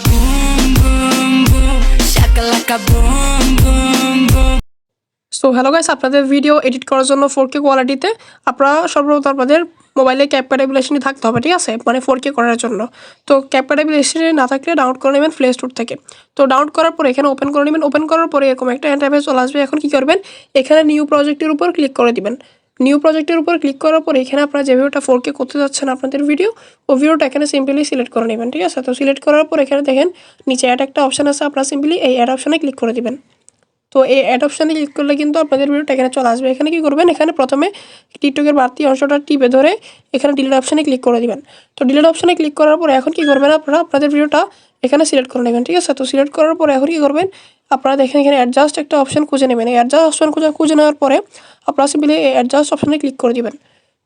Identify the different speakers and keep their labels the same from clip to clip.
Speaker 1: boom boom boom, shakalaka boom boom boom.
Speaker 2: So hello guys, আপনাদের video edit করার জন্য 4K কোয়ালিটিতে আপনারা সর্বপ্রথম আপনাদের মোবাইলে ক্যাপকাট অ্যাপ্লিকেশনটি থাকতে হবে, ঠিক আছে, মানে 4K করার জন্য। তো ক্যাপকাট অ্যাপ্লিকেশনটি না থাকলে ডাউনলোড করে নেবেন প্লে স্টোর থেকে। তো ডাউনলোড করার পরে এখানে ওপেন করে নেবেন। ওপেন করার পরে এরকম একটা ইন্টারফেস চলে আসবে। এখন কী করবেন, এখানে নিউ প্রজেক্টের উপর ক্লিক করে দিবেন। নিউ প্রজেক্টের উপর ক্লিক করার পর এখানে আপনারা যে ভিডিওটা 4K করতে যাচ্ছেন আপনাদের ভিডিও, ও ভিডিওটা এখানে সিম্পলি সিলেক্ট করে নেবেন, ঠিক আছে। তো সিলেক্ট করার পর এখানে দেখেন নিচে অ্যাড একটা অপশান আছে, আপনারা সিম্পলি এই অ্যাড অপশানে ক্লিক করে দিবেন। তো এই অ্যাড অপশানে ক্লিক করলে কিন্তু আপনাদের ভিডিওটা এখানে চলে আসবে। এখানে কী করবেন, এখানে প্রথমে টিকটকের বাড়তি অংশটা টিপে ধরে এখানে ডিলিট অপশানে ক্লিক করে দিবেন। তো ডিলিট অপশানে ক্লিক করার পরে এখন কী করবেন, আপনারা আপনাদের ভিডিওটা এখানে সিলেক্ট করে নেবেন, ঠিক আছে। তো সিলেক্ট করার পরে এখন কী করবেন, আপনারা দেখেন এখানে অ্যাডজাস্ট একটা অপশান খুঁজে নেবেন। এই অ্যাডজাস্ট অপশান খুঁজে নেওয়ার পরে আপনারা সিম্পলি এই অ্যাডজাস্ট অপশানে ক্লিক করে দিবেন।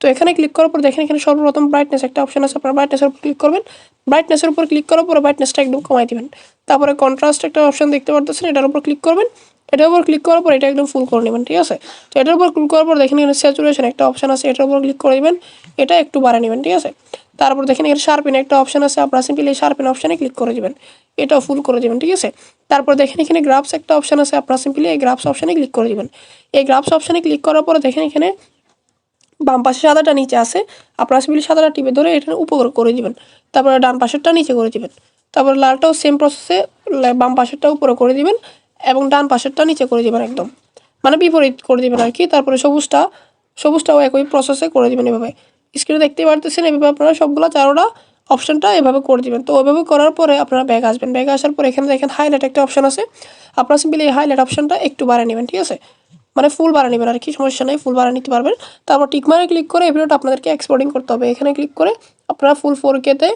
Speaker 2: তো এখানে ক্লিক করার পর দেখেন এখানে সর্বপ্রথম ব্রাইটনেস একটা অপশান আছে, আপনারা ব্রাইটনেসের উপর ক্লিক করবেন। ব্রাইটনেসের উপর ক্লিক করার পরে ব্রাইটনেসটা একদম কমাই দিবেন। তারপরে কন্ট্রাস্ট একটা অপশান দেখতে পারতেছেন, এটার উপর ক্লিক করবেন। এটার উপর ক্লিক করার পর এটা একদম ফুল করে নেবেন, ঠিক আছে। তো এটার উপর ক্লিক করার পর দেখেন এখানে স্যাচুরেশন একটা অপশান আছে, এটার উপর ক্লিক করে দেবেন, এটা একটু বাড়িয়ে নেবেন, ঠিক আছে। তারপর দেখেন এখানে শার্পেন একটা অপশান আছে, আপনারা সিম্পলি এই শার্পেন অপশানে ক্লিক করে দেবেন, এটাও ফুল করে দেবেন, ঠিক আছে। তারপর দেখেন এখানে গ্রাফস একটা অপশান আছে, আপনারা সিম্পলি এই গ্রাফস অপশানে ক্লিক করে দেবেন। এই গ্রাফস অপশানে ক্লিক করার পর দেখেন এখানে বাম পাশে সাদাটা নিচে আছে, আপনারা সিম্পলি সাদাটা টিপে ধরে এটা উপর করে দিবেন। তারপরে ডান পাশেরটা নিচে করে দিবেন। তারপর লালটাও সেম প্রসেসে বাম পাশেরটা উপরে করে দিবেন এবং ডান পাশেরটা নিচে করে দিবেন, একদম মানে বিপরীত করে দিবেন আর কি। তারপরে সবুজটাও একই প্রসেসে করে দিবেন। এভাবে স্ক্রিনে দেখতে পারতেছেন, এভাবে আপনারা সবগুলো চারোটা অপশানটা এভাবে করে দিবেন। তো ওইভাবে করার পরে আপনারা ব্যাগ আসবেন। ব্যাগ আসার পরে এখানে দেখেন হাইলাইট একটা অপশান আছে, আপনারা সিম্পলি এই হাইলাইট অপশানটা একটু বাড়িয়ে নেবেন, ঠিক আছে, মানে ফুল বাড়া নেবেন আর কি, সমস্যা নেই, ফুল বাড়া নিতে পারবেন। তারপর টিকমারে ক্লিক করে এই ভিডিওটা আপনাদেরকে এক্সপোর্টিং করতে হবে। এখানে ক্লিক করে আপনারা ফুল 4K-তে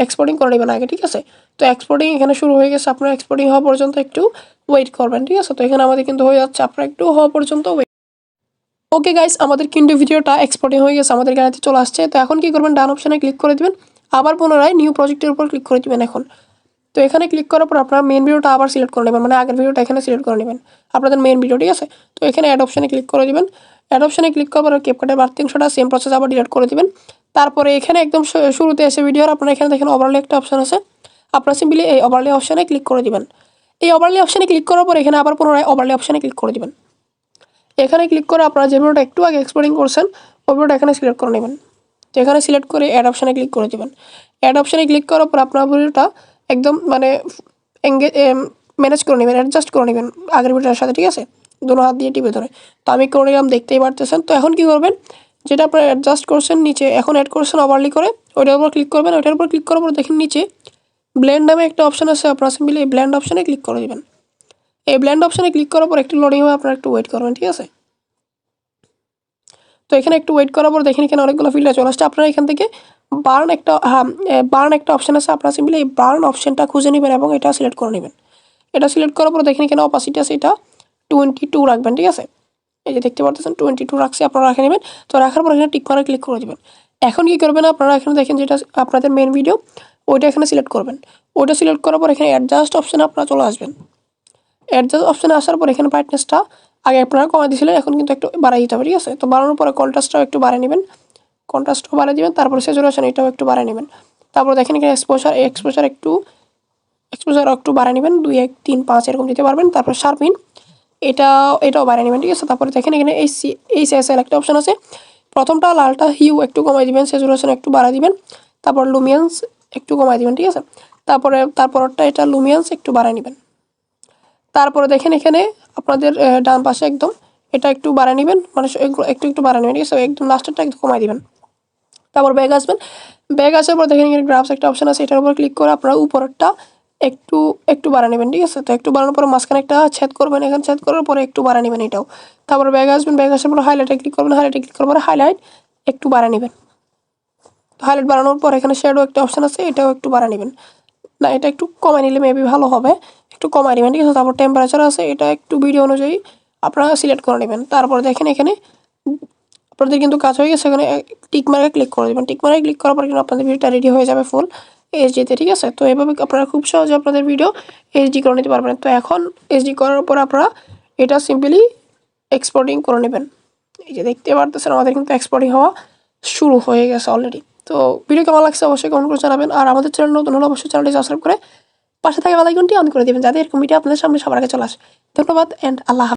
Speaker 2: এক্সপোর্টিং করে নেবেন আগে, ঠিক আছে। তো এক্সপোর্টিং এখানে শুরু হয়ে গেছে, আপনারা এক্সপোর্টিং হওয়া পর্যন্ত একটু ওয়েট করবেন, ঠিক আছে। তো এখানে আমাদের কিন্তু হয়ে যাচ্ছে, আপনারা একটু হওয়া পর্যন্ত ওয়েট। ওকে গাইস, আমাদের কিন্তু ভিডিওটা এক্সপোর্টিং হয়ে গেছে, আমাদের গ্যালারিতে চলে আসছে। তো এখন কী করবেন, ডান অপশানে ক্লিক করে দেবেন, আবার পুনরায় নিউ প্রজেক্টের উপর ক্লিক করে দেবেন এখন। তো এখানে ক্লিক করার পর আপনারা মেন ভিডিওটা আবার সিলেক্ট করে নেবেন, মানে আগের ভিডিওটা এখানে সিলেক্ট করে নেবেন, আপনাদের মেন ভিডিও, ঠিক আছে। তো এখানে অ্যাড অপশানে ক্লিক করে দিবেন। অ্যাড অপশানে ক্লিক করার পর ক্যাপকাটের বাড়তি অংশটা সেম প্রসেস আবার ডিলিট করে দিবেন। তারপরে এখানে একদম শুরুতে এসে ভিডিওর আপনারা এখানে দেখেন ওভারলে একটা অপশান আছে, আপনারা সিম্পলি এই ওভারলে অপশানে ক্লিক করে দিবেন। এই ওভারলে অপশানে ক্লিক করার পর এখানে আবার পুনরায় ওভারলে অপশানে ক্লিক করে দিবেন। এখানে ক্লিক করে আপনারা যে ভিডিওটা একটু আগে এক্সপোর্টিং করছেন ওই ভিডিওটা এখানে সিলেক্ট করে নেবেন। তো এখানে সিলেক্ট করে অ্যাড অপশানে ক্লিক করে দেবেন। অ্যাড অপশানে ক্লিক করার পর আপনার ভিডিওটা একদম মানে ম্যানেজ করে নেবেন, অ্যাডজাস্ট করে নেবেন আগের ভিডিওটার সাথে, ঠিক আছে, দুটো হাত দিয়ে টিপে ধরে। তো আমি করে নিলাম, দেখতেই পারতেছেন। তো এখন কী করবেন, যেটা আপনারা অ্যাডজাস্ট করছেন নিচে এখন অ্যাড করছেন ওভারলি করে, ওইটার উপর ক্লিক করবেন। ওইটার উপর ক্লিক করার পর দেখেন নিচে ব্লেন্ড নামে একটা অপশান আছে, আপনারা সিম্পলি এই ব্লেন্ড অপশানে ক্লিক করে দেবেন। এই ব্লেন্ড অপশানে ক্লিক করার পর একটু লোডিং হবে, আপনারা একটু ওয়েট করবেন, ঠিক আছে। তো এখানে একটু ওয়েট করার পর দেখেন এখানে অনেকগুলো ফিল্টার চলে আসছে, আপনারা এখান থেকে বার্ন একটা অপশান আছে, আপনারা সিম্পলি এই বার্ন অপশানটা খুঁজে নেবেন এবং এটা সিলেক্ট করে নেবেন। এটা সিলেক্ট করার পর দেখেন এখানে অপাসিটি আছে, এটা 22 রাখবেন, ঠিক আছে। এই যে দেখতে পাচ্ছেন 22 রাখছে, আপনারা রাখে নেবেন। তো রাখার পর এখানে টিক মারে ক্লিক করে দেবেন। এখন কী করবেন, আপনারা এখানে দেখেন যেটা আপনাদের মেন ভিডিও ওইটা এখানে সিলেক্ট করবেন। ওইটা সিলেক্ট করার পর এখানে অ্যাডজাস্ট অপশানে আপনারা চলে আসবেন। অ্যাডজাস্ট অপশানে আসার পর এখানে ব্রাইটনেসটা আগে আপনারা কমা দিয়েছিলেন, এখন কিন্তু একটু বাড়াই দিতে হবে, ঠিক আছে। তো বাড়ানোর পরে কন্ট্রাস্টটাও একটু বাড়িয়ে নেবেন, কন্ট্রাস্টও বাড়িয়ে দেবেন। তারপর স্যাচুরেশন এটাও একটু বাড়িয়ে নেবেন। তারপর দেখেন এখানে এক্সপোজার একটু বাড়িয়ে নেবেন, 2 1 3 5 এরকম দিতে পারবেন। তারপর শার্পিন এটাও বাড়িয়ে নেবেন, ঠিক আছে। তারপরে দেখেন এখানে এইচএসএল একটা অপশান আছে, প্রথমটা লালটা হিউ একটু কমাই দিবেন, স্যাচুরেশন একটু বাড়াই দিবেন। তারপর লুমিয়ান্স একটু কমাই দিবেন, ঠিক আছে। তারপরটা এটা লুমিয়ান্স একটু বাড়াই নেবেন। তারপরে দেখেন এখানে আপনাদের ডান পাশে একদম এটা একটু বাড়ায় নেবেন, মানে একটু বাড়ায় নেবেন, ঠিক আছে, একদম লাস্টেরটা একটু কমাই দিবেন। তারপর ব্যাগ আসবেন। ব্যাগ আসার পর দেখেন এখানে গ্রাফস একটা অপশান আছে, এটার উপর ক্লিক করে আপনারা উপরেরটা একটু বাড়ায় নেবেন, ঠিক আছে। তো একটু বাড়ানোর পরে মাঝখানে একটা ছেদ করবেন, এখানে ছেদ করার পরে একটু বাড়ায় নেবেন এটাও। তারপর ব্যাগ আসবেন, ব্যাগ আসার পর হাইলাইটে ক্লিক করবেন, হাইলাইটে ক্লিক করার পরে হাইলাইট একটু বাড়ায় নেবেন। তো হাইলাইট বাড়ানোর পর এখানে শ্যাডো একটা অপশান আছে, এটাও একটু বাড়ায় নেবেন, না এটা একটু কমায় নিলে মেবি ভালো হবে, একটু কমায় নেবেন, ঠিক আছে। তারপর টেম্পারেচার আছে, এটা একটু ভিডিও অনুযায়ী আপনারা সিলেক্ট করে নেবেন। তারপর দেখেন এখানে আপনাদের কিন্তু কাজ হয়ে গেছে, এখানে টিক মার্কে ক্লিক করে দেবেন। টিক মার্কে ক্লিক করার পর কিন্তু আপনাদের ভিডিওটা রেডি হয়ে যাবে ফুল এইচডিতে, ঠিক আছে। তো এভাবে আপনারা খুব সহজে আপনাদের ভিডিও এইচডি করে নিতে পারবেন। তো এখন এইচডি করার পর আপনারা এটা সিম্পলি এক্সপোর্টিং করে নেবেন। এই যে দেখতে পারতেছেন আমাদের কিন্তু এক্সপোর্টিং হওয়া শুরু হয়ে গেছে অলরেডি। তো ভিডিও কেমন লাগছে অবশ্যই কমেন্ট করে জানাবেন। আর আমাদের চ্যানেল নতুন হলে অবশ্যই চ্যানেলটি সাবস্ক্রাইব করে পাশে থাকা বেল আইকনটি অন করে দেবেন যাতে এরকম ভিডিও আপনাদের সামনে সবার আগে চলে আসে। ধন্যবাদ অ্যান্ড আল্লাহ হাফেজ।